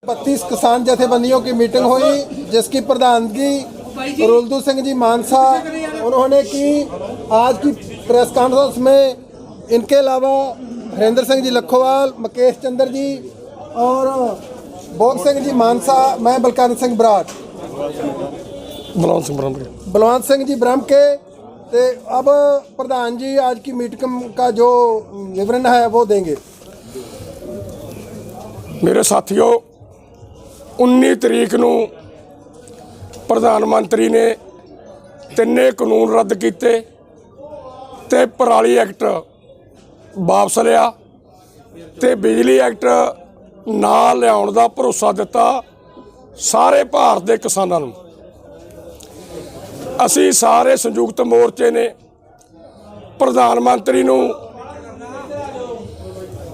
32 किसान जथेबंदियों की मीटिंग हुई, जिसकी प्रधानगी रुलदू सिंह जी मानसा उन्होंने की। आज की प्रेस कॉन्फ्रेंस में इनके अलावा हरेंद्र सिंह जी लखोवाल, मुकेश चंद्र जी और भोग सिंह जी मानसा, मैं बलकार सिंह बराड़, बलवंत सिंह जी ब्रह्म के। तो अब प्रधान जी आज की मीटिंग का जो विवरण है वो देंगे। मेरे साथियों, 19 तरीक ਨੂੰ प्रधानमंत्री ने ਤਿੰਨੇ ਕਾਨੂੰਨ ਰੱਦ ਕੀਤੇ ਤੇ ਪਰਾਲੀ ਐਕਟ ਵਾਪਸ ਲਿਆ ਤੇ ਬਿਜਲੀ ਐਕਟ ਨਾ ਲਿਆਉਣ ਦਾ ਭਰੋਸਾ ਦਿੱਤਾ ਸਾਰੇ ਭਾਰਤ ਦੇ ਕਿਸਾਨਾਂ ਨੂੰ। ਅਸੀਂ ਸਾਰੇ ਸੰਯੁਕਤ ਮੋਰਚੇ ਨੇ ਪ੍ਰਧਾਨ ਮੰਤਰੀ ਨੂੰ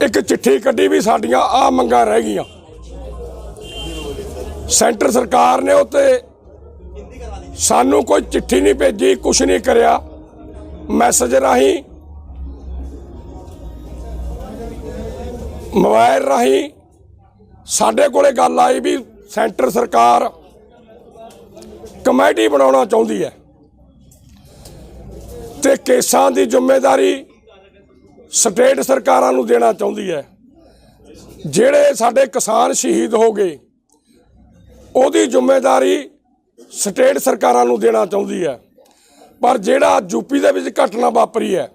एक चिट्ठी कड्डी भी साडियां आ मंगां रह गईयां। सेंटर सरकार ने उत्ते सानू कोई चिट्ठी नहीं भेजी, कुछ नहीं करिया। मैसेज राही, मोबाइल राही साडे कोले गल आई भी सेंटर सरकार कमेटी बनाउणा चाहुंदी है ते केसां दी जिम्मेदारी स्टेट सरकारां नूं देना चाहुंदी है। जिहड़े साडे किसान शहीद हो गए उहदी जिम्मेदारी स्टेट सरकारां नूं देना चाहुंदी है। पर जिहड़ा यूपी दे विच घटना वापरी है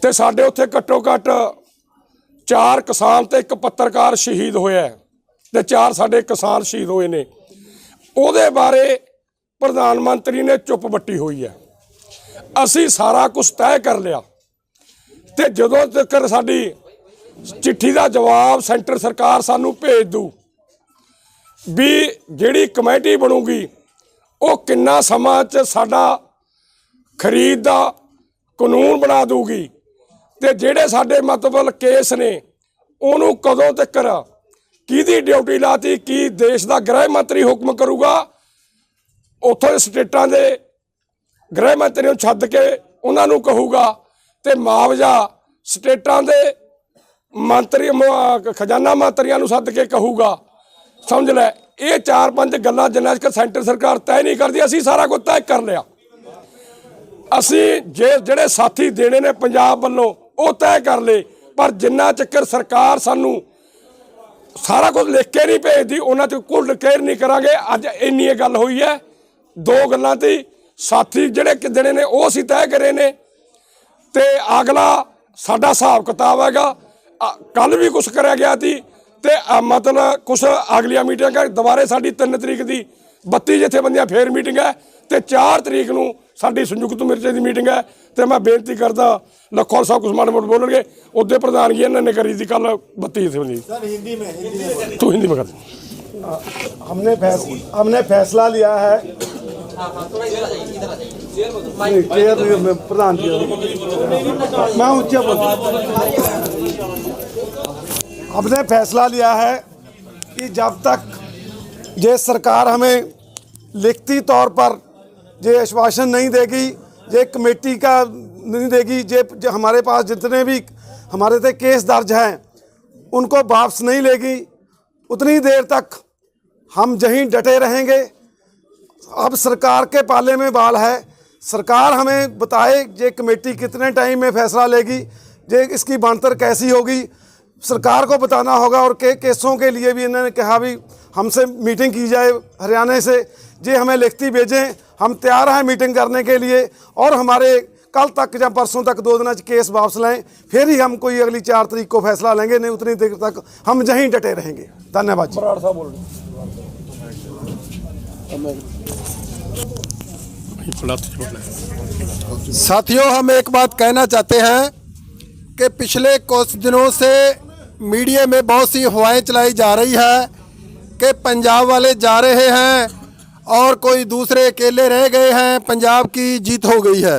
ते साडे उत्थे घट्टो घट्ट 4 किसान ते 1 पत्रकार शहीद होया है ते 4 साडे किसान शहीद होए ने। उहदे बारे प्रधानमंत्री ने चुप बट्टी हुई है। असीं सारा कुछ तय कर लिया ते जदों तक साडी चिट्ठी का जवाब सेंटर सरकार सानू भेज दू भी जिहड़ी कमेटी बनूगी वो किन्ना समां च साडा खरीद दा कानून बना दूगी ते जिहड़े साडे मतलब केस ने उहनूं कदों तक किहदी ड्यूटी लाती, की देश का गृह मंत्री हुक्म करूगा, उत्थों स्टेटां दे गृह मंत्री नूं छड्ड के उन्हां नूं कहूगा ते मुआवजा स्टेटां दे मंत्री खजाना मंत्रियों नूं सद के कहूगा। समझ लै ये 4-5 गल्लां जिन्ना चਿਰ सेंटर सरकार तय नहीं करती असीं सारा कुछ तय कर लिया। असीं जिहड़े साथी देने ने पंजाब वल्लों वो तय कर ले, पर जिन्ना चਿਰ सरकार सानू सारा कुछ लिख के नहीं भेजती उन्हां चਿਰ कुल केयर नहीं करांगे। अज इन्नी गल हुई है, 2 गल्लां ती साथी जिहड़े देने ने वो असीं तय करे ने ते अगला साडा हिसाब किताब हैगा। कल भी कुछ कराया गया थी ते मतलब कुछ अगलियां मीटिंग दोबारे साडी 3 तरीक की 32 जथेबंदियां फिर मीटिंग है ते 4 तरीक नूं साडी संयुक्त मोर्चे की मीटिंग है। तो मैं बेनती करदा लखोवाल साहब कुछ माड़े मोटे बोलणगे उहदे प्रधानगी इन्होंने करी थी कल 32 जथेबंदी। तू हिंदी में कर। हमने फैसला लिया है प्रधान जी, मैं ऊंचे हमने फैसला लिया है कि जब तक ये सरकार हमें लिखती तौर पर ये आश्वासन नहीं देगी, ये कमेटी का नहीं देगी, ये हमारे पास जितने भी हमारे पे केस दर्ज हैं उनको वापस नहीं लेगी, उतनी देर तक हम यहीं डटे रहेंगे। अब सरकार के पाले में बाल है, सरकार हमें बताए ये कमेटी कितने टाइम में फैसला लेगी, ये इसकी बनतर कैसी होगी, सरकार को बताना होगा। और केसों के लिए भी इन्होंने कहा भी हमसे मीटिंग की जाए हरियाणा से, ये हमें लिखती भेजें, हम तैयार हैं मीटिंग करने के लिए। और हमारे कल तक या परसों तक 2 दिन केस वापस लाएँ, फिर ही हम कोई अगली 4 तरीक को फैसला लेंगे, नहीं उतनी देर तक हम यहीं डटे रहेंगे। धन्यवाद जी। साथियों, हम एक बात कहना चाहते हैं कि पिछले कुछ दिनों से मीडिया में बहुत सी अफवाहें चलाई जा रही है कि पंजाब वाले जा रहे हैं और कोई दूसरे अकेले रह गए हैं, पंजाब की जीत हो गई है।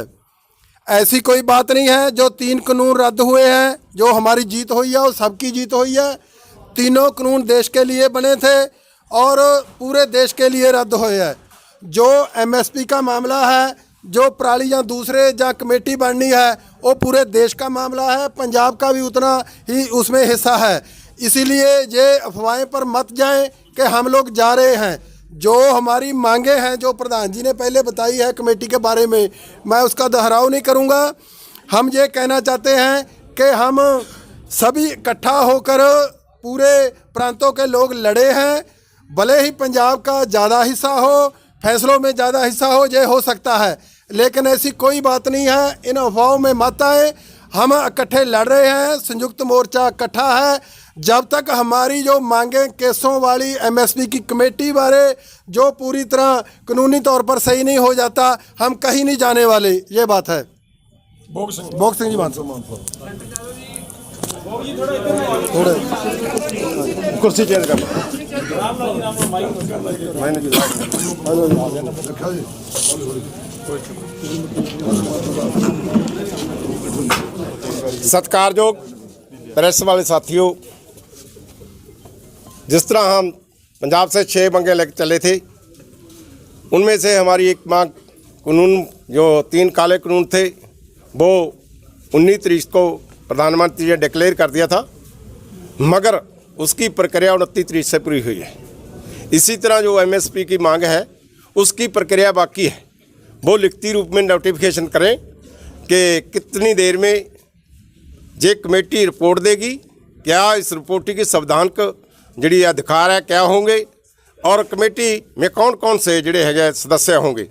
ऐसी कोई बात नहीं है। जो 3 कानून रद्द हुए हैं, जो हमारी जीत हुई है, वो सबकी जीत हुई है। तीनों कानून देश के लिए बने थे और पूरे देश के लिए रद्द हुए हैं। जो MSP का मामला है, जो पराली या दूसरे या कमेटी बननी है, वो पूरे देश का मामला है, पंजाब का भी उतना ही उसमें हिस्सा है। इसीलिए ये अफवाहें पर मत जाएं कि हम लोग जा रहे हैं। जो हमारी मांगे हैं, जो प्रधान जी ने पहले बताई है कमेटी के बारे में, मैं उसका दोहराव नहीं करूंगा। हम ये कहना चाहते हैं कि हम सभी इकट्ठा होकर पूरे प्रांतों के लोग लड़े हैं। भले ही पंजाब का ज़्यादा हिस्सा हो, फैसलों में ज़्यादा हिस्सा हो, ये हो सकता है, लेकिन ऐसी कोई बात नहीं है। इन अफवाहों में मत आए। हम इकट्ठे लड़ रहे हैं, संयुक्त मोर्चा इकट्ठा है। जब तक हमारी जो मांगे केसों वाली एमएसपी की कमेटी बारे जो पूरी तरह कानूनी तौर पर सही नहीं हो जाता, हम कहीं नहीं जाने वाले। ये बात है। भोग सिंह जी मानसो थोड़े कुर्सी चेंज कर सत्कारयोग प्रेस वाले साथियों, जिस तरह हम पंजाब से 6 मांगे लेकर चले थे, उनमें से हमारी एक मांग कानून जो 3 काले कानून थे वो 19 तारीख को प्रधानमंत्री ने डिक्लेयर कर दिया था, मगर उसकी प्रक्रिया 29 तारीख से पूरी हुई है। इसी तरह जो एमएसपी की मांग है उसकी प्रक्रिया बाकी है। वो लिखती रूप में नोटिफिकेशन करें कि कितनी देर में जे कमेटी रिपोर्ट देगी, क्या इस रिपोर्ट की संवैधानिक जी अधिकार है क्या होंगे, और कमेटी में कौन कौन से जोड़े है सदस्य होंगे।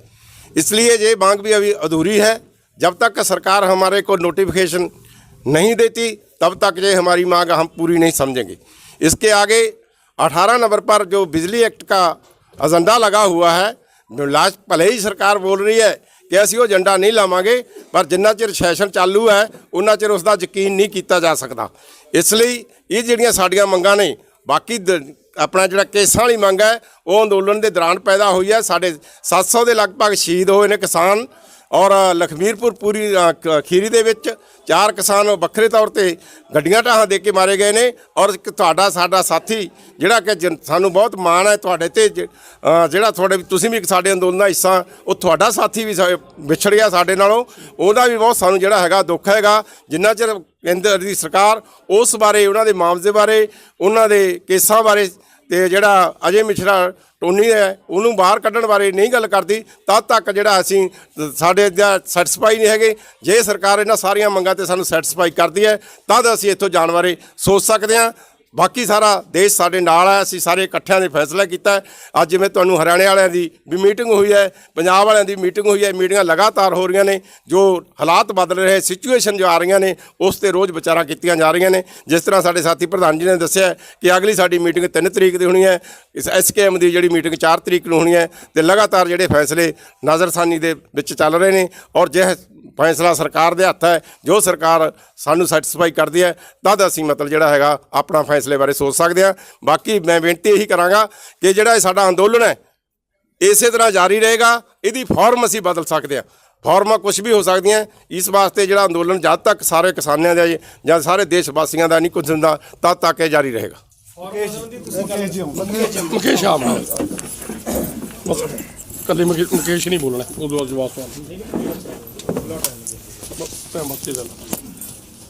इसलिए ये मांग भी अभी अधूरी है। जब तक सरकार हमारे को नोटिफिकेशन नहीं देती तब तक ये हमारी मांग हम पूरी नहीं समझेंगे। इसके आगे 18 नवंबर पर जो बिजली एक्ट का एजेंडा लगा हुआ है, जो लास्ट भले ही सरकार बोल रही है कि असीं वो एजेंडा नहीं लावांगे, पर जिन्ना चिर सैशन चालू है उन्ना चिर उसका यकीन नहीं किया जा सकता। इसलिए ये ਜਿਹੜੀਆਂ ਸਾਡੀਆਂ ਮੰਗਾਂ ने बाकी अपना जो केसां वाली मंग है वो अंदोलन के दौरान पैदा हुई है। साढ़े 700 के लगभग शहीद हुए ने किसान, और लखमीरपुर पूरी खीरी दे विच 4 किसान ਵੱਖਰੇ तौर पर गड्डियां ढाहां दे के मारे गए ने। और तुहाडा साडा साथी जिहड़ा कि सानू बहुत माण है तुहाडे ते, जिहड़ा तुहाडे तुसीं भी साडे अंदोलन दा हिस्सा, वो तुहाडा साथी भी विछड़ गया साडे नालों, ਉਹਦਾ भी बहुत सानू जिहड़ा हैगा दुख हैगा। जिन्ना चिर केंद्र दी सरकार उस बारे, उन्हां दे मुआवजे बारे, उन्हां दे केसां बारे ਤੇ ਜਿਹੜਾ ਅਜੇ ਮਿਸ਼ਰਾ ਟੋਨੀ ਹੈ ਉਹਨੂੰ ਬਾਹਰ ਕੱਢਣ ਬਾਰੇ ਨਹੀਂ ਗੱਲ ਕਰਦੀ, ਤਦ ਤੱਕ ਜਿਹੜਾ ਅਸੀਂ ਸਾਡੇ ਸੈਟੀਸਫਾਈ ਨਹੀਂ ਹੈਗੇ। ਜੇ ਸਰਕਾਰ ਇਹਨਾਂ ਸਾਰੀਆਂ ਮੰਗਾਂ ਤੇ ਸਾਨੂੰ ਸੈਟੀਸਫਾਈ ਕਰਦੀ ਹੈ ਤਦ ਅਸੀਂ ਇੱਥੋਂ ਜਾਣ ਬਾਰੇ ਸੋਚ ਸਕਦੇ ਹਾਂ। बाकी सारा देश साडे नाल है, असीं सारे इकट्ठिਆਂ ने फैसला किया। अज जिवें तुहानूं हरियाणे वालिਆਂ ਦੀ भी मीटिंग हुई है, पंजाब वालिਆਂ ਦੀ मीटिंग हुई है, मीटिंगां लगातार हो रही ने। जो हालात बदल रहे, सिचुएशन जो आ रही ने उस ते रोज़ विचारां कीतियां जा रही ने। जिस तरह साडे साथी प्रधान जी ने दस्सिया कि अगली साडी मीटिंग 3 तरीक की होनी है, इस SKM की जिहड़ी मीटिंग 4 तरीक नूं होनी है, तो लगातार जिहड़े फैसले नज़रसानी दे विच चल रहे हैं। और जे फैसला सरकार दे हत्थ है, जो सरकार सानू सैटिस्फाई करती है तद असीं मतलब जिहड़ा हैगा अपना फैसले बारे सोच सकते हैं। बाकी मैं बेनती यही करांगा कि जिहड़ा साडा अंदोलन है इसे तरह जारी रहेगा। इहदी फॉर्म असीं बदल सकते हैं, फॉर्मां कुछ भी हो सकती हैं। इस वास्ते जिहड़ा अंदोलन जद तक सारे किसानां दा जां सारे देश वासियों का नहीं कुछ हुंदा तद तक ये जारी रहेगा। मुकेश कदे मुकेश नहीं बोलना, उदों जवाब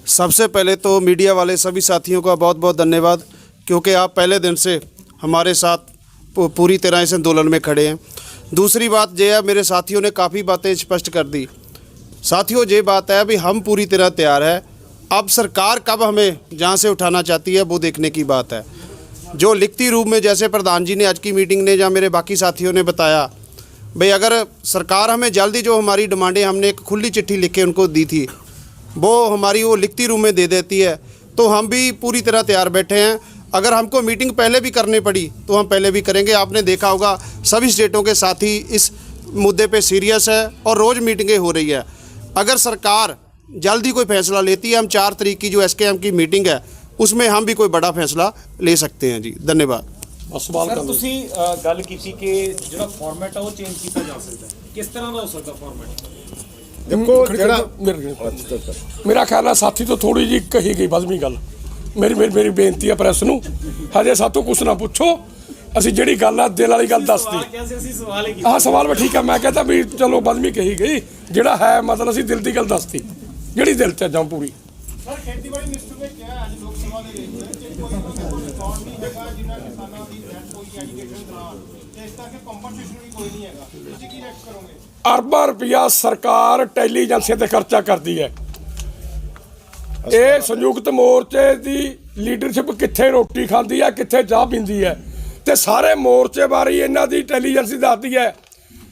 सबसे पहले तो मीडिया वाले सभी साथियों का बहुत बहुत धन्यवाद, क्योंकि आप पहले दिन से हमारे साथ पूरी तरह इस आंदोलन में खड़े हैं। दूसरी बात यह है, मेरे साथियों ने काफ़ी बातें स्पष्ट कर दी। साथियों ये बात है अभी हम पूरी तरह तैयार है, अब सरकार कब हमें जहाँ से उठाना चाहती है वो देखने की बात है। जो लिखती रूप में जैसे प्रधान जी ने आज की मीटिंग ने या मेरे बाकी साथियों ने बताया, भाई अगर सरकार हमें जल्दी जो हमारी डिमांडें हमने एक खुली चिट्ठी लिख के उनको दी थी वो हमारी वो लिखती रूप में दे देती है तो हम भी पूरी तरह तैयार बैठे हैं। अगर हमको मीटिंग पहले भी करनी पड़ी तो हम पहले भी करेंगे। आपने देखा होगा सभी स्टेटों के साथी इस मुद्दे पे सीरियस है और रोज़ मीटिंगें हो रही है। अगर सरकार जल्दी कोई फैसला लेती है, हम 4 तारीख की जो SKM की मीटिंग है उसमें हम भी कोई बड़ा फैसला ले सकते हैं जी। धन्यवाद। सर ਤੁਸੀਂ ਗੱਲ ਕੀਤੀ कि ਜਿਹੜਾ ਫਾਰਮੈਟ ਆ ਉਹ ਚੇਂਜ ਕੀਤਾ ਜਾ ਸਕਦਾ, ਕਿਸ ਤਰ੍ਹਾਂ ਦਾ ਹੋ ਸਕਦਾ ਫਾਰਮੈਟ? देखो जिहड़ा मेरा ख्याल है साथी तो थोड़ी जी कही गई बदमी गल। मेरी बेनती है प्रैस नूं, हजे सातों कुछ ना पुछो, असीं जिहड़ी गल है दिल वाली गल दसती। हाँ सवाल भी ठीक है, मैं कहता भी चलो बदमी कही गई, जिहड़ा है मतलब असीं दिल की गल दसती, जिहड़ी दिल च जां पूरी। ਅਰਬਾਂ ਰੁਪਇਆ ਸਰਕਾਰ ਇੰਟੈਲੀਜੈਂਸ ਤੇ ਖਰਚਾ ਕਰਦੀ ਹੈ। ਇਹ ਸੰਯੁਕਤ ਮੋਰਚੇ ਦੀ ਲੀਡਰਸ਼ਿਪ ਕਿੱਥੇ ਰੋਟੀ ਖਾਂਦੀ ਹੈ, ਕਿੱਥੇ ਚਾਹ ਪੀਂਦੀ ਹੈ, ਤੇ ਸਾਰੇ ਮੋਰਚੇ ਬਾਰੇ ਇਹਨਾਂ ਦੀ ਇੰਟੈਲੀਜੈਂਸ ਦੱਸਦੀ ਹੈ।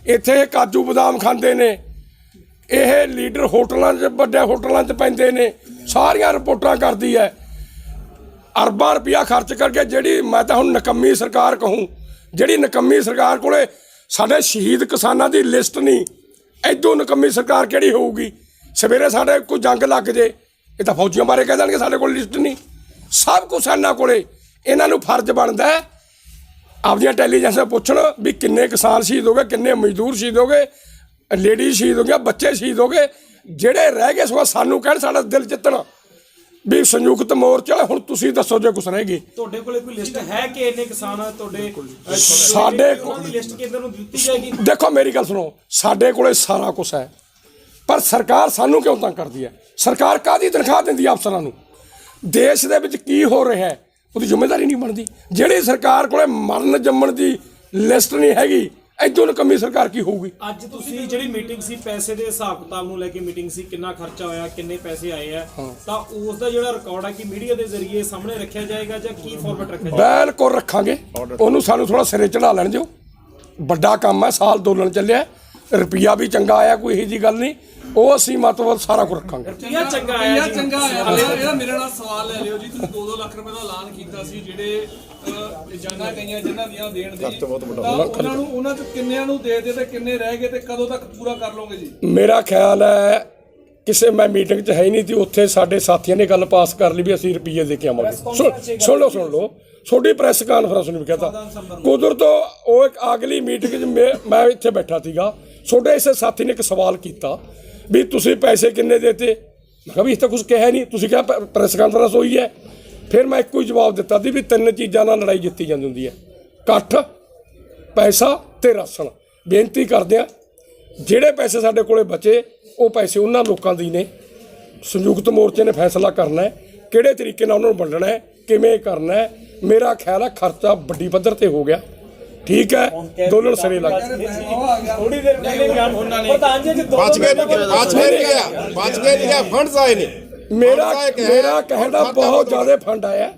ਇੱਥੇ ਇਹ ਕਾਜੂ ਬਦਾਮ ਖਾਂਦੇ ਨੇ, ਇਹ ਲੀਡਰ ਹੋਟਲਾਂ 'ਚ ਵੱਡੇ ਹੋਟਲਾਂ 'ਚ ਪੈਂਦੇ ਨੇ, ਸਾਰੀਆਂ ਰਿਪੋਰਟਾਂ ਕਰਦੀ ਹੈ। ਅਰਬਾਂ ਰੁਪਇਆ ਖਰਚ ਕਰਕੇ ਜਿਹੜੀ ਮੈਂ ਤਾਂ ਹੁਣ ਨਕੰਮੀ ਸਰਕਾਰ ਕਹੂੰ, ਜਿਹੜੀ ਨਕੰਮੀ ਸਰਕਾਰ ਕੋਲੇ ਸਾਡੇ ਸ਼ਹੀਦ ਕਿਸਾਨਾਂ ਦੀ ਲਿਸਟ ਨਹੀਂ, ਐਦੋਂ ਨਕੰਮੀ ਸਰਕਾਰ ਕਿਹੜੀ ਹੋਊਗੀ। ਸਵੇਰੇ ਸਾਡੇ ਕੋਈ ਜੰਗ ਲੱਗ ਜੇ, ਇਹ ਤਾਂ ਫੌਜੀਆਂ ਬਾਰੇ ਕਹਿ ਦੇਣਗੇ ਸਾਡੇ ਕੋਲ ਲਿਸਟ ਨਹੀਂ। ਸਭ ਕੁਛ ਇਹਨਾਂ ਕੋਲੇ, ਇਹਨਾਂ ਨੂੰ ਫਰਜ਼ ਬਣਦਾ ਹੈ ਆਪਦੀਆਂ ਇੰਟੈਲੀਜੈਂਸ ਪੁੱਛਣ ਵੀ ਕਿੰਨੇ ਕਿਸਾਨ ਸ਼ਹੀਦ ਹੋ ਗਏ, ਕਿੰਨੇ ਮਜ਼ਦੂਰ ਸ਼ਹੀਦ ਹੋ ਗਏ, ਲੇਡੀ ਸ਼ਹੀਦ ਹੋ ਗਈਆਂ, ਬੱਚੇ ਸ਼ਹੀਦ ਹੋ ਗਏ। ਜਿਹੜੇ ਰਹਿ ਗਏ ਸਗੋਂ ਸਾਨੂੰ ਕਹਿਣ, ਸਾਡਾ ਦਿਲ ਜਿੱਤਣ ਵੀ ਸੰਯੁਕਤ ਮੋਰਚਾ ਵਾਲੇ ਹੁਣ ਤੁਸੀਂ ਦੱਸੋ ਜੇ ਕੁਛ ਰਹਿ ਗਏ। ਤੁਹਾਡੇ ਕੋਲੇ ਕੋਈ ਲਿਸਟ ਹੈ ਕਿ ਇੰਨੇ ਕਿਸਾਨ ਤੁਹਾਡੇ ਸਾਡੇ ਕੋਲ ਲਿਸਟ ਕੇਂਦਰ ਨੂੰ ਦਿੱਤੀ ਜਾਏਗੀ? ਦੇਖੋ ਮੇਰੀ ਗੱਲ ਸੁਣੋ, ਸਾਡੇ ਕੋਲੇ ਸਾਰਾ ਕੁਛ ਹੈ, ਪਰ ਸਰਕਾਰ ਸਾਨੂੰ ਕਿਉਂ ਤੰਗ ਕਰਦੀ ਹੈ? ਸਰਕਾਰ ਕਾਹਦੀ ਤਨਖਾਹ ਦਿੰਦੀ ਹੈ ਅਫਸਰਾਂ ਨੂੰ? ਦੇਸ਼ ਦੇ ਵਿੱਚ ਕੀ ਹੋ ਰਿਹਾ ਹੈ ਉਹਦੀ ਜ਼ਿੰਮੇਵਾਰੀ ਨਹੀਂ ਬਣਦੀ। ਜਿਹੜੀ ਸਰਕਾਰ ਕੋਲੇ ਮਰਨ ਜੰਮਣ ਦੀ ਲਿਸਟ ਨਹੀਂ ਹੈਗੀ, ਐਦੋਂ ਨਕੰਮੀ ਸਰਕਾਰ ਕੀ ਹੋਊਗੀ? ਅੱਜ ਤੁਸੀਂ ਜਿਹੜੀ ਮੀਟਿੰਗ ਸੀ, ਪੈਸੇ ਦੇ ਹਿਸਾਬ ਕਿਤਾਬ ਨੂੰ ਲੈ ਕੇ ਮੀਟਿੰਗ ਸੀ, ਕਿੰਨਾ ਖਰਚਾ ਹੋਇਆ, ਕਿੰਨੇ ਪੈਸੇ ਆਏ ਆ, ਤਾਂ ਉਸ ਦਾ ਜਿਹੜਾ ਰਿਕਾਰਡ ਹੈ ਕਿ ਮੀਡੀਆ ਦੇ ਜ਼ਰੀਏ ਸਾਹਮਣੇ ਰੱਖਿਆ ਜਾਏਗਾ ਜਾਂ ਕੀ ਫਾਰਮੈਟ ਰੱਖਿਆ ਜਾਏਗਾ? ਬਿਲਕੁਲ ਰੱਖਾਂਗੇ। ਉਹਨੂੰ ਸਾਨੂੰ ਥੋੜਾ ਸਿਰੇ ਚੜਾ ਲੈਣ ਦਿਓ। ਵੱਡਾ ਕੰਮ ਹੈ, ਸਾਲ ਦੋਲਨ ਚੱਲਿਆ, ਰੁਪਈਆ ਵੀ ਚੰਗਾ ਆਇਆ, ਕੋਈ ਇਹੋ ਜਿਹੀ ਗੱਲ ਨਹੀਂ। ਉਹ ਅਸੀਂ ਮਤਲਬ ਸਾਰਾ ਕੁਝ ਰੱਖਾਂਗੇ। ਰੁਪਈਆ ਚੰਗਾ ਆਇਆ ਜੀ। ਇਹਦਾ ਮੇਰੇ ਨਾਲ ਸਵਾਲ ਲੈ ਲਿਓ ਜੀ। ਤੁਸੀਂ 2-2 ਲੱਖ ਰੁਪਏ ਦਾ ਐਲਾਨ ਕੀਤਾ ਸੀ, ਜਿਹੜੇ ਜਾਨਾਂ ਗਈਆਂ ਜਿਨ੍ਹਾਂ ਦੀਆਂ ਦੇਣ ਦੀ, ਤਾਂ ਉਹਨਾਂ ਚ ਕਿੰਨਿਆਂ ਨੂੰ ਦੇ ਤੇ ਕਿੰਨੇ ਰਹਿ ਗਏ, ਤੇ ਕਦੋਂ ਤੱਕ ਪੂਰਾ ਕਰ ਲਓਗੇ ਜੀ? ਮੇਰਾ ਖਿਆਲ ਹੈ ਕਿਸੇ ਮੈਂ ਮੀਟਿੰਗ 'ਚ ਹੈ ਹੀ ਨਹੀਂ ਸੀ, ਉੱਥੇ ਸਾਡੇ ਸਾਥੀਆਂ ਨੇ ਗੱਲ ਪਾਸ ਕਰ ਲਈ ਵੀ ਅਸੀਂ ਰੁਪਈਏ ਦੇ ਕੇ ਆਵਾਂਗੇ। ਸੁਣ ਲਓ ਛੋਟੀ ਪ੍ਰੈਸ ਕਾਨਫਰੰਸ ਨੂੰ ਵੀ ਕਹਤਾ। ਕੁਦਰਤ ਉਹ ਇੱਕ ਅਗਲੀ ਮੀਟਿੰਗ 'ਚ ਮੈਂ ਇੱਥੇ ਬੈਠਾ ਸੀਗਾ, ਤੁਹਾਡੇ ਇਸੇ ਸਾਥੀ ਨੇ ਇੱਕ ਸਵਾਲ ਕੀਤਾ ਵੀ ਤੁਸੀਂ ਪੈਸੇ ਕਿੰਨੇ ਦੇਤੇ। ਮੈਂ ਕਿਹਾ ਵੀ ਇਸ ਤਾਂ ਕੁਝ ਕਿਹਾ ਨਹੀਂ, ਤੁਸੀਂ ਕਿਹਾ ਪ੍ਰੈਸ ਕਾਨਫਰੰਸ ਹੋਈ ਹੈ। ਫਿਰ ਮੈਂ ਇੱਕੋ ਹੀ ਜਵਾਬ ਦਿੱਤਾ ਸੀ ਵੀ 3 ਚੀਜ਼ਾਂ ਨਾਲ ਲੜਾਈ ਜਿੱਤੀ ਜਾਂਦੀ ਹੁੰਦੀ ਹੈ, ਇਕੱਠ, ਪੈਸਾ ਤੇ ਰਾਸ਼ਨ। ਬੇਨਤੀ ਕਰਦੇ ਆ ਜਿਹੜੇ ਪੈਸੇ ਸਾਡੇ ਕੋਲੇ ਬਚੇ ਉਹ ਪੈਸੇ ਉਹਨਾਂ ਲੋਕਾਂ ਦੀ ਨੇ। ਸੰਯੁਕਤ ਮੋਰਚੇ ਨੇ ਫੈਸਲਾ ਕਰਨਾ ਹੈ ਕਿਹੜੇ ਤਰੀਕੇ ਨਾਲ ਉਹਨਾਂ ਨੂੰ ਵੰਡਣਾ ਹੈ, ਕਿਵੇਂ ਕਰਨਾ ਹੈ। ਮੇਰਾ ਖਿਆਲ ਹੈ ਖਰਚਾ ਵੱਡੀ ਪੱਧਰ ਤੇ ਹੋ ਗਿਆ, ਠੀਕ ਹੈ, ਦੋਨੋਂ ਸਿਰੇ ਲੱਗ ਗਏ। ਥੋੜੀ ਦੇਰ ਪਹਿਲੇ ਬਿਆਨ ਉਹਨਾਂ ਨੇ ਪ੍ਰਧਾਨ ਜੀ बच गए क्या फंड्स आए नहीं। ਮੇਰਾ ਕਹਿਣ ਦਾ ਬਹੁਤ ਜ਼ਿਆਦਾ ਫੰਡ ਆਇਆ,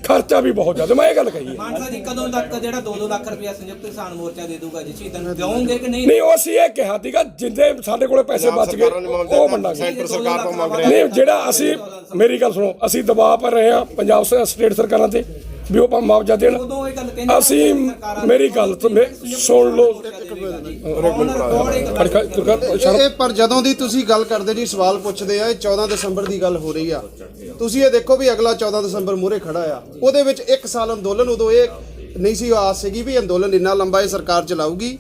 ਖਰਚਾ ਵੀ ਬਹੁਤ ਜ਼ਿਆਦਾ। ਮੈਂ ਇਹ ਗੱਲ ਕਹੀ ਹੈ। ਮਾਨਸਾ ਜੀ ਕਦੋਂ ਤੱਕ ਜਿਹੜਾ 2-2 ਲੱਖ ਰੁਪਇਆ ਸੰਯੁਕਤ ਕਿਸਾਨ ਮੋਰਚਾ ਦੇ ਦੂਗਾ ਜੀ? ਸ਼ਹੀਦਾਂ ਨੂੰ ਦਿਓਗੇ ਕਿ ਨਹੀਂ? ਨਹੀਂ, ਉਹ ਅਸੀਂ ਇਹ ਕਿਹਾ ਸੀਗਾ ਜਿੰਦੇ ਸਾਡੇ ਕੋਲੇ ਪੈਸੇ ਬਚ ਗਏ ਉਹ ਵੰਡਾਂਗੇ। सेंटर सरकार को मांग रहे हैं। ਨਹੀਂ, ਜਿਹੜਾ ਅਸੀਂ ਮੇਰੀ ਗੱਲ ਸੁਣੋ, ਅਸੀਂ ਦਬਾਅ ਪਾ ਰਹੇ ਹਾਂ ਪੰਜਾਬ ਸਟੇਟ ਸਰਕਾਰਾਂ ਤੇ ਵੀ ਉਹ ਮੁਆਵਜ਼ਾ ਦੇਣ। ਉਦੋਂ ਇਹ ਗੱਲ ਕਹਿੰਦੇ ਅਸੀਂ ਮੇਰੀ ਗੱਲ ਸੁਣ ਲਓ। ਇਹ ਪਰ ਜਦੋਂ ਦੀ ਤੁਸੀਂ ਗੱਲ ਕਰਦੇ ਜੀ, ਸਵਾਲ ਪੁੱਛਦੇ ਆ, ਇਹ 14 ਦਸੰਬਰ ਦੀ ਗੱਲ ਹੋ ਰਹੀ ਆ। ਤੁਸੀਂ ਇਹ ਦੇਖੋ ਵੀ ਅਗਲਾ 14 ਦਸੰਬਰ ਮੂਹਰੇ ਖੜਾ ਆ, ਉਹਦੇ ਵਿੱਚ 1 ਸਾਲ ਅੰਦੋਲਨ। ਉਦੋਂ ਇਹ ਨਹੀਂ ਸੀ ਆਸ ਸੀਗੀ ਵੀ ਅੰਦੋਲਨ ਇੰਨਾ ਲੰਬਾ ਇਹ ਸਰਕਾਰ ਚਲਾਊਗੀ।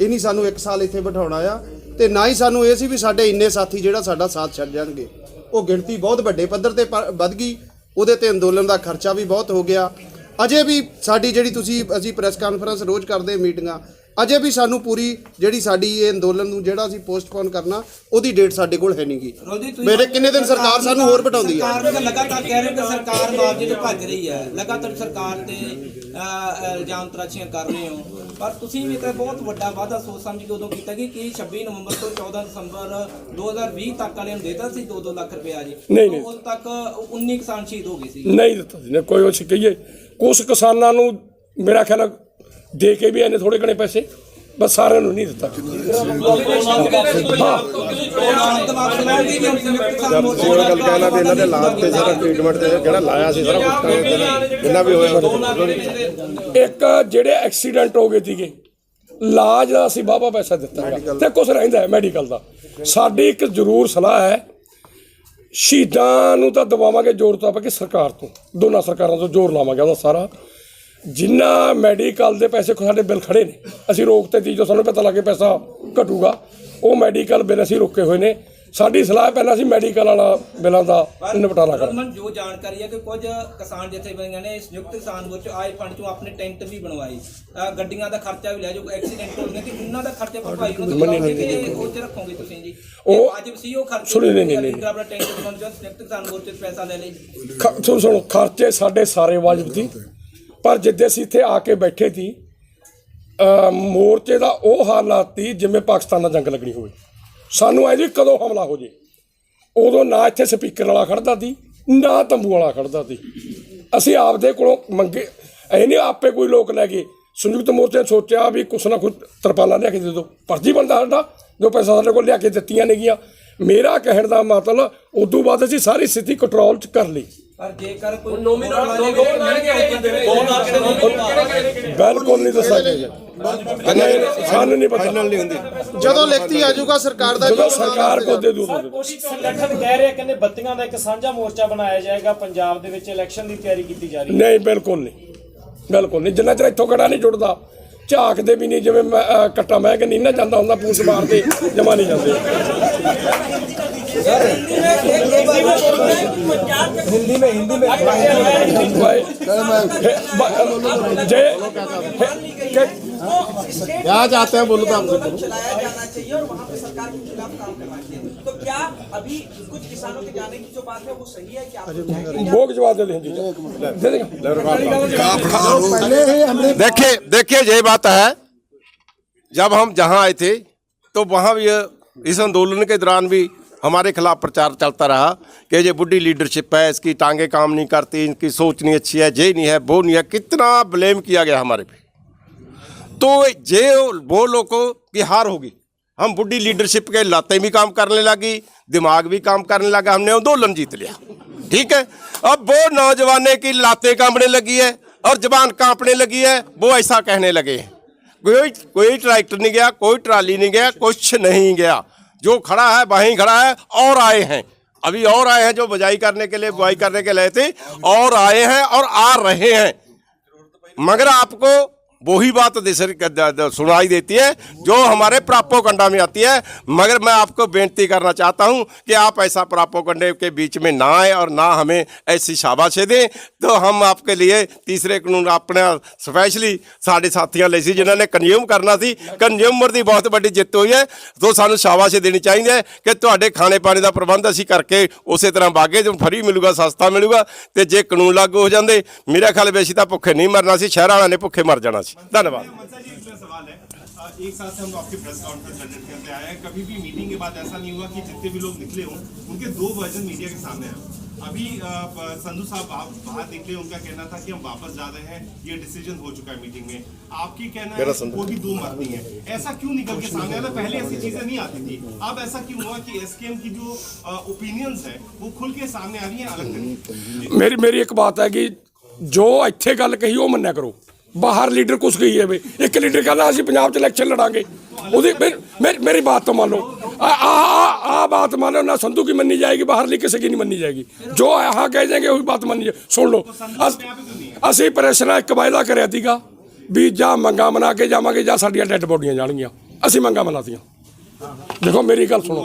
ਇਹ ਨਹੀਂ ਸਾਨੂੰ 1 ਸਾਲ ਇੱਥੇ ਬਿਠਾਉਣਾ ਆ, ਤੇ ਨਾ ਹੀ ਸਾਨੂੰ ਇਹ ਸੀ ਵੀ ਸਾਡੇ ਇੰਨੇ ਸਾਥੀ ਜਿਹੜਾ ਸਾਡਾ ਸਾਥ ਛੱਡ ਜਾਣਗੇ। ਉਹ ਗਿਣਤੀ ਬਹੁਤ ਵੱਡੇ ਪੱਧਰ ਤੇ ਵੱਧ ਗਈ, ਉਹਦੇ ਤੇ ਅੰਦੋਲਨ ਦਾ ਖਰਚਾ ਵੀ ਬਹੁਤ ਹੋ ਗਿਆ। ਅਜੇ ਵੀ ਸਾਡੀ ਜਿਹੜੀ ਅਸੀਂ ਪ੍ਰੈਸ ਕਾਨਫਰੰਸ ਰੋਜ਼ ਕਰਦੇ ਮੀਟਿੰਗਾਂ, ਅਜੇ ਵੀ ਸਾਨੂੰ ਪੂਰੀ ਜਿਹੜੀ ਸਾਡੀ ਇਹ ਅੰਦੋਲਨ ਨੂੰ ਜਿਹੜਾ ਅਸੀਂ ਪੋਸਟਪੋਨ ਕਰਨਾ, ਉਹਦੀ ਡੇਟ ਸਾਡੇ ਕੋਲ ਹੈ ਨਹੀਂਗੀ। ਮੇਰੇ ਕਿੰਨੇ ਦਿਨ ਸਰਕਾਰ ਸਾਨੂੰ ਹੋਰ ਬਿਠਾਉਂਦੀ ਹੈ। ਸਰਕਾਰ ਲਗਾਤਾਰ ਕਹਿ ਰਹੇ ਕਿ ਸਰਕਾਰ ਮੁਆਵਜ਼ੇ ਤੋਂ ਭੱਜ ਰਹੀ ਹੈ, ਲਗਾਤਾਰ ਸਰਕਾਰ ਤੇ ਇਲਜ਼ਾਮ ਤਰਾਸ਼ੀਆਂ ਕਰ ਰਹੇ ਹੋ, ਪਰ ਤੁਸੀਂ ਵੀ ਤਾਂ ਬਹੁਤ ਵੱਡਾ ਵਾਅਦਾ ਸੋਚ ਸਮਝ ਕੇ ਉਦੋਂ ਕੀਤਾ ਕਿ 26 ਨਵੰਬਰ ਤੋਂ 14 ਦਸੰਬਰ 2020 ਤੱਕ ਵਾਲਿਆਂ ਨੂੰ ਦੇਤਾ ਸੀ 2-2 ਲੱਖ ਰੁਪਇਆ ਜੀ। ਨਹੀਂ। ਉਦੋਂ ਤੱਕ 19 ਕਿਸਾਨ ਸ਼ਹੀਦ ਹੋ ਗਏ ਸੀ। ਨਹੀਂ ਦਿੱਤਾ ਜੀ, ਕੋਈ ਉਹ ਕਹੀਏ ਕੁਛ ਕਿਸਾਨਾਂ ਨੂੰ ਮੇਰਾ ਖਿਆਲ ਦੇ ਕੇ ਵੀ ਇਹਨੇ ਥੋੜੇ ਘਣੇ ਪੈਸੇ, ਬਸ ਸਾਰਿਆਂ ਨੂੰ ਨਹੀਂ ਦਿੱਤਾ। ਗੱਲ ਕਹਿਣਾ ਵੀ ਇਹਨਾਂ ਦੇ ਲਾਭ ਤੇ ਸਾਰਾ ਟ੍ਰੀਟਮੈਂਟ ਤੇ ਜਿਹੜਾ ਲਾਇਆ ਸੀ ਸਾਰਾ ਕੁਝ ਇਹਨਾਂ ਵੀ ਹੋਇਆ। ਇੱਕ ਜਿਹੜੇ ਐਕਸੀਡੈਂਟ ਹੋ ਗਏ ਸੀਗੇ, ਇਲਾਜ ਦਾ ਅਸੀਂ ਵਾਹਵਾ ਪੈਸਾ ਦਿੱਤਾ ਤੇ ਕੁਛ ਰਹਿੰਦਾ ਹੈ ਮੈਡੀਕਲ ਦਾ। ਸਾਡੀ ਇੱਕ ਜ਼ਰੂਰ ਸਲਾਹ ਹੈ, ਸ਼ਹੀਦਾਂ ਨੂੰ ਤਾਂ ਦਵਾਵਾਂਗੇ ਜ਼ੋਰ ਤਾਂ ਕਿ ਸਰਕਾਰ ਤੋਂ, ਦੋਨਾਂ ਸਰਕਾਰਾਂ ਤੋਂ ਜ਼ੋਰ ਲਾਵਾਂਗੇ ਉਹਦਾ ਸਾਰਾ। ਜਿੰਨਾ ਮੈਡੀਕਲ ਦੇ ਪੈਸੇ ਸਾਡੇ ਬਿੱਲ ਖੜੇ ਨੇ, ਅਸੀਂ ਰੋਕਤੇ ਸੀ, ਜੋ ਸਾਨੂੰ ਪਤਾ ਲੱਗੇ ਪੈਸਾ ਘਟੂਗਾ, ਉਹ ਮੈਡੀਕਲ ਬਿੱਲ ਅਸੀਂ ਰੋਕੇ ਹੋਏ ਨੇ। ਸਾਡੀ ਸਲਾਹ ਪਹਿਲਾਂ ਅਸੀਂ ਮੈਡੀਕਲ ਵਾਲਾ ਬਿੱਲਾਂ ਦਾ ਨਿਪਟਾਰਾ ਕਰਾਂਗੇ। ਜੋ ਜਾਣਕਾਰੀ ਹੈ ਕਿ ਕੁਝ ਕਿਸਾਨ ਜਥੇਬੰਦੀਆਂ ਨੇ ਸੰਯੁਕਤ ਕਿਸਾਨ ਮੋਰਚਾ ਆਏ ਫੰਡ ਚੋਂ ਆਪਣੇ ਟੈਂਟ ਵੀ ਬਣਵਾਏ, ਗੱਡੀਆਂ ਦਾ ਖਰਚਾ ਵੀ ਲੈ ਜੋ ਐਕਸੀਡੈਂਟ ਹੋ ਗਏ ਕਿ ਉਹਨਾਂ ਦਾ ਖਰਚਾ ਭਰਪਾਈ ਉਹ ਚ ਰੱਖੋਗੇ ਤੁਸੀਂ ਜੀ? ਉਹ ਅੱਜ ਸੀ ਉਹ ਖਰਚੇ ਆਪਣਾ ਟੈਂਟ ਬਣਾਉਣ ਜੋ ਸੰਯੁਕਤ ਕਿਸਾਨ ਮੋਰਚੇ ਤੋਂ ਪੈਸਾ ਲੈ ਲਈ। ਸੁਣੋ, ਖਰਚੇ ਸਾਡੇ ਸਾਰੇ ਵਾਜਬ ਸੀ, ਪਰ ਜਿੱਦੇ ਅਸੀਂ ਇੱਥੇ ਆ ਕੇ ਬੈਠੇ ਸੀ ਮੋਰਚੇ ਦਾ ਉਹ ਹਾਲਾਤ ਸੀ ਜਿਵੇਂ ਪਾਕਿਸਤਾਨ ਨਾਲ ਜੰਗ ਲੱਗਣੀ ਹੋਵੇ। ਸਾਨੂੰ ਐ ਜੀ ਕਦੋਂ ਹਮਲਾ ਹੋ ਜੇ, ਉਦੋਂ ਨਾ ਇੱਥੇ ਸਪੀਕਰ ਵਾਲਾ ਖੜਦਾ ਸੀ ਨਾ ਤੰਬੂ ਵਾਲਾ ਖੜਦਾ ਸੀ। ਅਸੀਂ ਆਪਦੇ ਕੋਲੋਂ ਮੰਗੇ, ਇਹ ਨਹੀਂ ਆਪੇ ਕੋਈ ਲੋਕ ਲੈ ਗਏ। ਸੰਯੁਕਤ ਮੋਰਚੇ ਨੇ ਸੋਚਿਆ ਵੀ ਕੁਛ ਨਾ ਕੁਛ ਤਰਪਾਲਾਂ ਲਿਆ ਕੇ ਦੇ ਦਿਓ, ਫਰਜ਼ੀ ਬਣਦਾ ਸਾਡਾ ਜੋ ਪੈਸਾ ਸਾਡੇ ਕੋਲ ਲਿਆ ਕੇ ਦਿੱਤੀਆਂ ਨੇਗੀਆਂ। ਮੇਰਾ ਕਹਿਣ ਦਾ ਮਤਲਬ ਉਦੋਂ ਬਾਅਦ ਅਸੀਂ ਸਾਰੀ ਸਥਿਤੀ ਕੰਟਰੋਲ 'ਚ ਕਰ ਲਈ। ਪਰ ਜੇਕਰ ਕੋਈ ਬਿਲਕੁਲ ਨਹੀਂ ਦੱਸ ਸਕਦੇ, ਸਾਨੂੰ ਨਹੀਂ ਪਤਾ ਜਦੋਂ ਲਿਖਤੀ ਆ ਜਾਊਗਾ ਸਰਕਾਰ ਦਾ, ਜਦੋਂ ਸਰਕਾਰ ਕੋ ਦੇ ਦੂ। ਕੁਝ ਸੰਗਠਨ ਕਹਿ ਰਹੇ ਕਹਿੰਦੇ ਬੱਤੀਆਂ ਦਾ ਇੱਕ ਸਾਂਝਾ ਮੋਰਚਾ ਬਣਾਇਆ ਜਾਏਗਾ, ਪੰਜਾਬ ਦੇ ਵਿੱਚ ਇਲੈਕਸ਼ਨ ਦੀ ਤਿਆਰੀ ਕੀਤੀ ਜਾ ਰਹੀ ਹੈ। ਨਹੀਂ, ਬਿਲਕੁਲ ਨਹੀਂ, ਬਿਲਕੁਲ ਨਹੀਂ। ਜਿੰਨਾ ਚਿਰ ਇੱਥੋਂ ਕੜਾ ਨਹੀਂ ਜੁੜਦਾ, ਝਾਕਦੇ ਵੀ ਨਹੀਂ। ਜਿਵੇਂ ਕੱਟਾ ਮੈਂ ਕਿ ਨਹੀਂ ਨਾ ਜਾਂਦਾ ਹੁੰਦਾ ਪੂਛ ਮਾਰਦੇ, ਜਮਾ ਨਹੀਂ ਜਾਂਦੇ। क्या चाहते हैं बोलो तो आपसे चलाया जाना चाहिए और वहाँ पे सरकार के खिलाफ काम करना चाहिए। तो क्या अभी कुछ किसानों के जाने की जो बात है वो सही है कि आप भोग जवाब दे देंगे। देखिए ये बात है, जब हम जहाँ आए थे तो वहाँ भी इस आंदोलन के दौरान भी हमारे खिलाफ प्रचार चलता रहा कि ये बुढ़ी लीडरशिप है, इसकी टांगे काम नहीं करती, इनकी सोच नहीं अच्छी है, ये नहीं है, वो नहीं है। कितना ब्लेम किया गया हमारे पे। तो ये वो लोगों की हार होगी। हम बुढ़ी लीडरशिप के लाते भी काम करने लगी, दिमाग भी काम करने लगा, हमने आंदोलन जीत लिया। ठीक है, अब वो नौजवाने की लातें कांपने लगी है और जबान कांपने लगी है। वो ऐसा कहने लगे हैं, कोई ट्रैक्टर नहीं गया, कोई ट्राली नहीं गया, कुछ नहीं गया, जो खड़ा है वहीं खड़ा है। और आए हैं, अभी और आए हैं, जो बुआई करने के लिए थे और आए हैं और आ रहे हैं। मगर आपको वही बात सुनाई देती है जो हमारे प्रापोकंडा में आती है। मगर मैं आपको बेनती करना चाहता हूं कि आप ऐसा प्रापोकंडे के बीच में ना आए और ना हमें ऐसी शाबाशी दें। तो हम आपके लिए तीसरे कानून अपने स्पैशली साढ़े साथियों ਲਈ ਸੀ ਜਿਨ੍ਹਾਂ ਨੇ ਕੰਜ਼ਿਊਮ ਕਰਨਾ ਸੀ। ਕੰਜ਼ਿਊਮਰ ਦੀ ਬਹੁਤ ਵੱਡੀ ਜਿੱਤ ਹੋਈ ਹੈ। तो ਸਾਨੂੰ शाबाशी देनी चाहिए कि ਤੁਹਾਡੇ ਖਾਣੇ ਪਾਣੀ ਦਾ ਪ੍ਰਬੰਧ ਅਸੀਂ ਕਰਕੇ ਉਸੇ ਤਰ੍ਹਾਂ ਬਾਗੇ ਜੋ ਫਰੀ ਮਿਲੂਗਾ, ਸਸਤਾ ਮਿਲੂਗਾ। ਤੇ ਜੇ ਕਾਨੂੰਨ ਲਾਗੂ ਹੋ ਜਾਂਦੇ ਮੇਰਾ ਖਿਆਲ ਵੀ ਅਸੀਂ ਤਾਂ ਭੁੱਖੇ ਨਹੀਂ ਮਰਨਾ ਸੀ, ਸ਼ਹਿਰ ਵਾਲਿਆਂ ਨੇ ਭੁੱਖੇ ਮਰ ਜਾਣਾ ਸੀ। धन्यवाद। सवाल है, एक साथ से हम आपके प्रेस कॉन्फ्रेंस अटेंड करते आए हैं। कभी भी मीटिंग के बाद ऐसा नहीं हुआ कि जितने भी लोग निकले हों उनके दो वर्जन मीडिया के सामने आए। अभी संधू साहब बाहर निकले, उनका कहना था कि हम वापस जा रहे हैं, ये डिसीजन हो चुका है मीटिंग में। आपकी कहना है वो भी दो मत नहीं है। ऐसा क्यों निकल के सामने आया? पहले ऐसी चीजें नहीं आती थी, अब ऐसा क्यों हुआ कि एसकेएम की जो ओपिनियंस है वो खुल के सामने आ रही है अलग? मेरी एक बात है कि जो ਇੱਥੇ ਗੱਲ ਕਹੀ ਉਹ ਮੰਨਿਆ ਕਰੋ। बाहर लीडर कुछ गई है भाई, एक लीडर कहना असं पंजाब च इलैक्शन लड़ांगे, मेरी बात तो मान लो। आ बात मान लो ना, संधू की मन्नी जाएगी, बाहरली किसी की नहीं मन्नी जाएगी। जो यहाँ कह जाएंगे वही बात मन्नी जाए। सुन लो, असी प्रैशर एक वायदा कराया था भी जा मंगा मना के जावांगे जा साडियां डैड बॉडियां जाणगियां। असी मंगा मनातियां। देखो मेरी गल सुनो,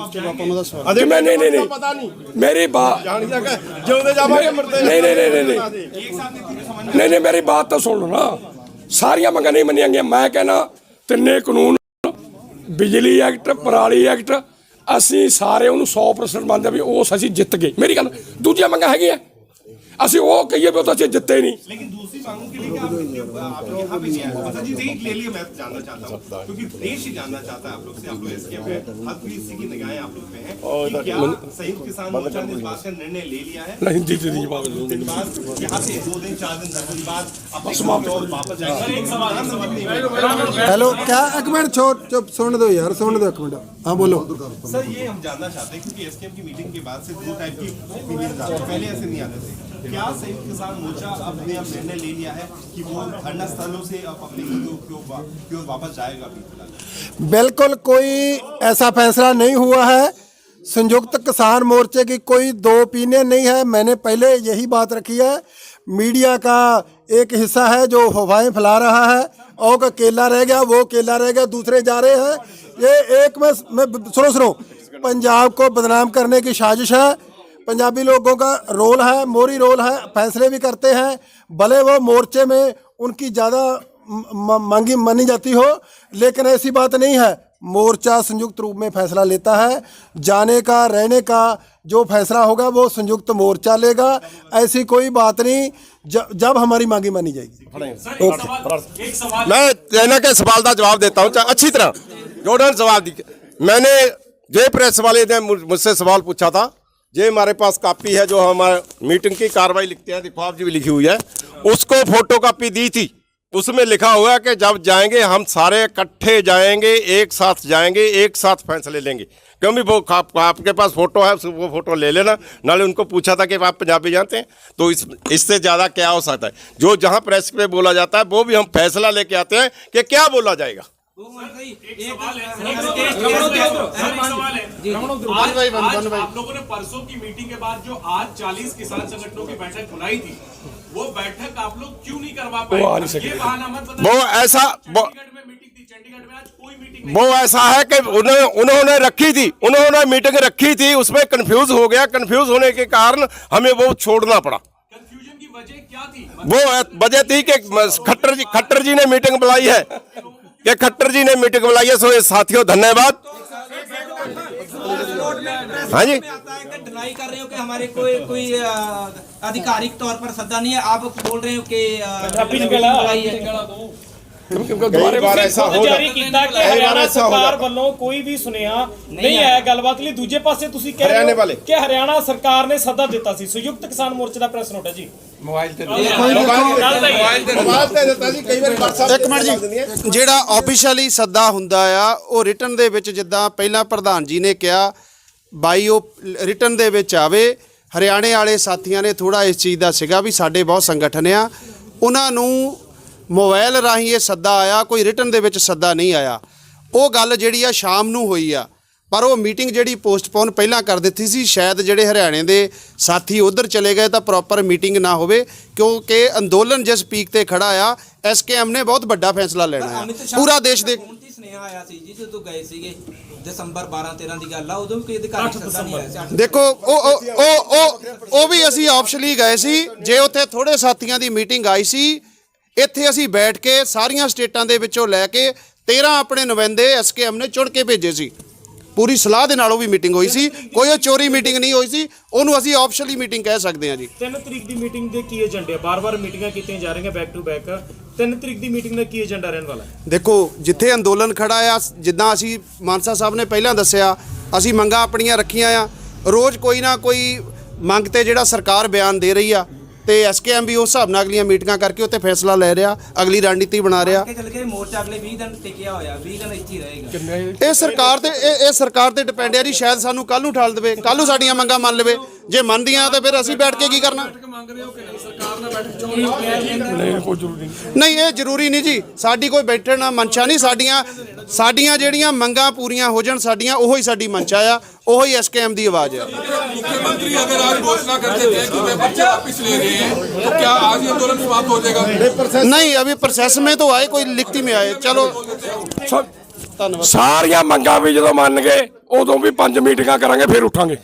मेरी बात नहीं, मेरी बात तो सुन लो ना। सारियां मंगां नहीं मनियां गईयां। मैं कहना तिन्ने कानून, बिजली एक्ट, पराली एक्ट, असी सारे उन्होंने 100% मानते भी उस असी जित गए। मेरी गल दूजियां मंगां हैगियां, असी वो कहिए भी तो असी जिते नहीं। लेकिन दूसरी मांगों के लिए आप यहाँ पे नहीं आए। जी डेट ले लिए, मैं जानना चाहता हूँ क्योंकि देश ही जानना चाहता है आप लोग से। आप लोग एसकेएम है, हर कोई इसी की निगाहें आप लोग पे हैं कि क्या संयुक्त किसान मोर्चा ने इस बात का निर्णय ले लिया है? नहीं, यहाँ से 2 दिन 4 दिन 10 दिन बाद वापस जाएंगे। हेलो, क्या एक मिनट चुप सुन दो यार, सुन दो एक मिनट। हाँ बोलो सर। ये हम जानना चाहते हैं क्योंकि एसकेएम की मीटिंग के बाद से 2 टाइप की ओपिनियंस आते हैं, पहले ऐसे नहीं आते थे। क्या संयुक्त किसान मोर्चा अपने अब निर्णय ले लिया है कि वो धरना स्थलों से अब अपने क्यों वापस जाएगा? अभी बिल्कुल कोई ऐसा फैसला नहीं हुआ है। संयुक्त किसान मोर्चे की कोई दो ओपिनियन नहीं है। मैंने पहले यही बात रखी है। मीडिया का एक हिस्सा है जो अफवाहें फैला रहा है और का केला रह गया, वो केला रह गया, दूसरे जा रहे हैं। ये एक में सुनो, पंजाब को बदनाम करने की साजिश है। पंजाबी लोगों का रोल है, मोरी रोल है, फैसले भी करते हैं, भले वो मोर्चे में उनकी ज़्यादा मांगी मानी जाती हो, लेकिन ऐसी बात नहीं है। मोर्चा संयुक्त रूप में फैसला लेता है। जाने का, रहने का जो फैसला होगा वो संयुक्त मोर्चा लेगा। ऐसी कोई बात नहीं। जब हमारी मांगी मानी जाएगी। एक सवाल मैं कहना के सवाल का जवाब देता हूँ अच्छी तरह जोड़न जवाब दी। मैंने जे प्रेस वाले ने मुझसे सवाल पूछा था, ये हमारे पास कॉपी है जो हमारे मीटिंग की कार्रवाई लिखते हैं, दिफाफ जी भी लिखी हुई है, उसको फोटो कॉपी दी थी। उसमें लिखा हुआ है कि जब जाएंगे हम सारे इकट्ठे जाएंगे, एक साथ जाएंगे, एक साथ फैसले लेंगे। क्योंकि वो आपके पास फोटो है, वो फोटो ले लेना। नाले उनको पूछा था कि आप पंजाबी जानते हैं, तो इससे ज़्यादा क्या हो सकता है। जो जहाँ प्रेस पे बोला जाता है वो भी हम फैसला लेके आते हैं कि क्या बोला जाएगा। आज आप लोगों ने परसों की मीटिंग के बाद जो आज 40 किसान संगठनों की बैठक बुलाई थी, वो बैठक आप लोग क्यों नहीं करवा पाए? ये बहाना मत बताइए। वो ऐसा चंडीगढ़ में मीटिंग थी, चंडीगढ़ में आज कोई मीटिंग नहीं। वो ऐसा है कि उन्होंने रखी थी, उन्होंने मीटिंग रखी थी, उसमें कंफ्यूज हो गया। कंफ्यूज होने के कारण हमें वो छोड़ना पड़ा। कंफ्यूजन की वजह क्या थी? वो वजह थी कि खट्टर जी ने मीटिंग बुलाई है, कि खट्टर जी ने मीटिंग बुलाई है। सो साथियों धन्यवाद। हाँ जी, डिनाई कर रहे हो कि हमारे कोई आधिकारिक तौर पर सद्दा नहीं है। आप बोल रहे हो कि कई बार ऐसा हो ਜਾਰੀ ਕੀਤਾ ਕਿ ਹਰਿਆਣਾ ਸਰਕਾਰ ਵੱਲੋਂ ਕੋਈ ਵੀ ਸੁਨੇਹਾ ਨਹੀਂ ਆਇਆ ਗੱਲਬਾਤ ਲਈ। ਦੂਜੇ ਪਾਸੇ ਤੁਸੀਂ ਕਹਿ ਰਹੇ ਹੋ ਕਿ ਹਰਿਆਣਾ ਸਰਕਾਰ ਨੇ ਸੱਦਾ ਦਿੱਤਾ ਸੀ। ਸੰਯੁਕਤ ਕਿਸਾਨ ਮੋਰਚੇ ਦਾ ਪ੍ਰੈਸ ਨੋਟ ਹੈ ਜੀ। ਇੱਕ ਮਿੰਟ ਜੀ, ਜਿਹੜਾ ਆਫੀਸ਼ੀਅਲੀ ਸੱਦਾ ਹੁੰਦਾ ਆ ਉਹ ਰਿਟਨ ਦੇ ਵਿੱਚ, ਜਿੱਦਾਂ ਪਹਿਲਾਂ ਪ੍ਰਧਾਨ ਜੀ ਨੇ ਕਿਹਾ, ਬਾਈ ਉਹ ਰਿਟਨ ਦੇ ਵਿੱਚ ਆਵੇ। ਹਰਿਆਣੇ ਵਾਲੇ ਸਾਥੀਆਂ ਨੇ ਥੋੜਾ ਇਸ ਚੀਜ਼ ਦਾ ਸੀਗਾ ਵੀ ਸਾਡੇ ਬਹੁਤ ਸੰਗਠਨ ਆ, ਉਹਨਾਂ ਨੂੰ ਮੋਬਾਈਲ ਰਾਹੀਂ ਇਹ ਸੱਦਾ ਆਇਆ, ਕੋਈ ਰਿਟਨ ਦੇ ਵਿੱਚ ਸੱਦਾ ਨਹੀਂ ਆਇਆ। ਉਹ ਗੱਲ ਜਿਹੜੀ ਆ ਸ਼ਾਮ ਨੂੰ ਹੋਈ ਆ, ਪਰ ਉਹ ਮੀਟਿੰਗ ਜਿਹੜੀ ਪੋਸਟਪੋਨ ਪਹਿਲਾਂ ਕਰ ਦਿੱਤੀ ਸੀ। ਸ਼ਾਇਦ ਜਿਹੜੇ ਹਰਿਆਣੇ ਦੇ ਸਾਥੀ ਉਧਰ ਚਲੇ ਗਏ ਤਾਂ ਪ੍ਰੋਪਰ ਮੀਟਿੰਗ ਨਾ ਹੋਵੇ, ਕਿਉਂਕਿ ਅੰਦੋਲਨ ਜਿਸ ਪੀਕ ਤੇ ਖੜਾ ਆ, ਐਸਕੇਐਮ ਨੇ ਬਹੁਤ ਵੱਡਾ ਫੈਸਲਾ ਲੈਣਾ ਆ ਪੂਰਾ ਦੇਸ਼ ਦੇ। ਸੁਨੇਹਾ ਆਇਆ ਸੀ ਜੀ ਜਦੋਂ ਗਏ ਸੀਗੇ ਦਸੰਬਰ 12-13 ਦੀ ਗੱਲ ਆ, ਉਦੋਂ ਵੀ ਕੋਈ ਅਧਿਕਾਰੀ ਸੱਦਾ ਨਹੀਂ ਆਇਆ ਸੀ। ਦੇਖੋ ਉਹ ਵੀ ਅਸੀਂ ਆਪਸ਼ਨਲੀ ਗਏ ਸੀ। ਜੇ ਉੱਥੇ ਥੋੜੇ ਸਾਥੀਆਂ ਦੀ ਮੀਟਿੰਗ ਆਈ ਸੀ, ਇੱਥੇ ਅਸੀਂ ਬੈਠ ਕੇ ਸਾਰੀਆਂ ਸਟੇਟਾਂ ਦੇ ਵਿੱਚੋਂ ਲੈ ਕੇ 13 ਆਪਣੇ ਨੁਮਾਇੰਦੇ ਐਸਕੇਐਮ ਨੇ ਚੁਣ ਕੇ ਭੇਜੇ ਸੀ। ਪੂਰੀ ਸਲਾਹ ਦੇ ਨਾਲ ਉਹ ਵੀ ਮੀਟਿੰਗ ਹੋਈ ਸੀ, ਕੋਈ ਉਹ ਚੋਰੀ ਮੀਟਿੰਗ ਨਹੀਂ ਹੋਈ ਸੀ। ਉਹਨੂੰ ਅਸੀਂ ਆਪਸ਼ਨਲੀ ਮੀਟਿੰਗ ਕਹਿ ਸਕਦੇ ਹਾਂ ਜੀ। 3 ਤਰੀਕ ਦੀ ਮੀਟਿੰਗ ਦੇ ਕੀ ਏਜੰਡੇ ਆ? ਬਾਰ-ਬਾਰ ਮੀਟਿੰਗਾਂ ਕੀਤੀਆਂ ਜਾ ਰਹੀਆਂ ਬੈਕ ਟੂ ਬੈਕ। 3 ਤਰੀਕ ਦੀ ਮੀਟਿੰਗ ਦਾ ਕੀ ਏਜੰਡਾ ਰਹਿਣ ਵਾਲਾ? ਦੇਖੋ, ਜਿੱਥੇ ਅੰਦੋਲਨ ਖੜਾ ਆ, ਜਿੱਦਾਂ ਅਸੀਂ ਮਾਨਸਾ ਸਾਹਿਬ ਨੇ ਪਹਿਲਾਂ ਦੱਸਿਆ, ਅਸੀਂ ਮੰਗਾਂ ਆਪਣੀਆਂ ਰੱਖੀਆਂ ਆ। ਰੋਜ਼ ਕੋਈ ਨਾ ਕੋਈ ਮੰਗ ਤੇ ਜਿਹੜਾ ਸਰਕਾਰ ਬਿਆਨ ਦੇ ਰਹੀ ਆ, ਤੇ ਐਸਕੇਐਮ ਵੀ ਉਸ ਹਿਸਾਬ ਨਾਲ ਅਗਲੀਆਂ ਮੀਟਿੰਗਾਂ ਕਰਕੇ ਉੱਤੇ ਫੈਸਲਾ ਲੈ ਰਿਹਾ, ਅਗਲੀ ਰਣਨੀਤੀ ਬਣਾ ਰਿਹਾ। ਚੱਲ ਕੇ ਮੋਰਚਾ ਅਗਲੇ 20 ਦਿਨ ਟਿਕਿਆ ਹੋਇਆ, 20 ਦਿਨ ਇੱਥੇ ਹੀ ਰਹੇਗਾ। ਇਹ ਸਰਕਾਰ ਤੇ ਡਿਪੈਂਡ ਹੈ ਜੀ। ਸ਼ਾਇਦ ਸਾਨੂੰ ਕੱਲ ਨੂੰ ਠਾਲ ਦੇਵੇ, ਕੱਲ ਨੂੰ ਸਾਡੀਆਂ ਮੰਗਾਂ ਮੰਨ ਲਵੇ। ਜੇ ਮੰਨਦੀਆਂ ਤਾਂ ਫਿਰ ਅਸੀਂ ਬੈਠ ਕੇ ਕੀ ਕਰਨਾ? ਨਹੀਂ, ਇਹ ਜ਼ਰੂਰੀ ਨਹੀਂ ਜੀ। ਸਾਡੀ ਕੋਈ ਬੈਠਣ ਦਾ ਮਨਸ਼ਾ ਨਹੀਂ। ਸਾਡੀਆਂ ਜਿਹੜੀਆਂ ਮੰਗਾਂ ਪੂਰੀਆਂ ਹੋ ਜਾਣ ਸਾਡੀਆਂ, ਉਹੋ ਹੀ ਸਾਡੀ ਮਨਸ਼ਾ ਆ, ਉਹੋ ਹੀ ਐਸਕੇਐਮ ਦੀ ਆਵਾਜ਼ ਆ। मुख्यमंत्री अगर आज घोषणा करते थे कि वे बच्चे वापस ले रहे हैं, तो क्या आज ये आंदोलन समाप्त हो जाएगा? नहीं, अभी प्रोसेस में तो आए, कोई लिखती में आए। चलो ਸਾਰੀਆਂ ਮੰਗਾਂ ਵੀ ਜਦੋਂ ਮੰਨ ਗਏ, ਉਦੋਂ ਵੀ 5 ਮੀਟਿੰਗਾਂ ਕਰਾਂਗੇ, ਫਿਰ ਉੱਠਾਂਗੇ।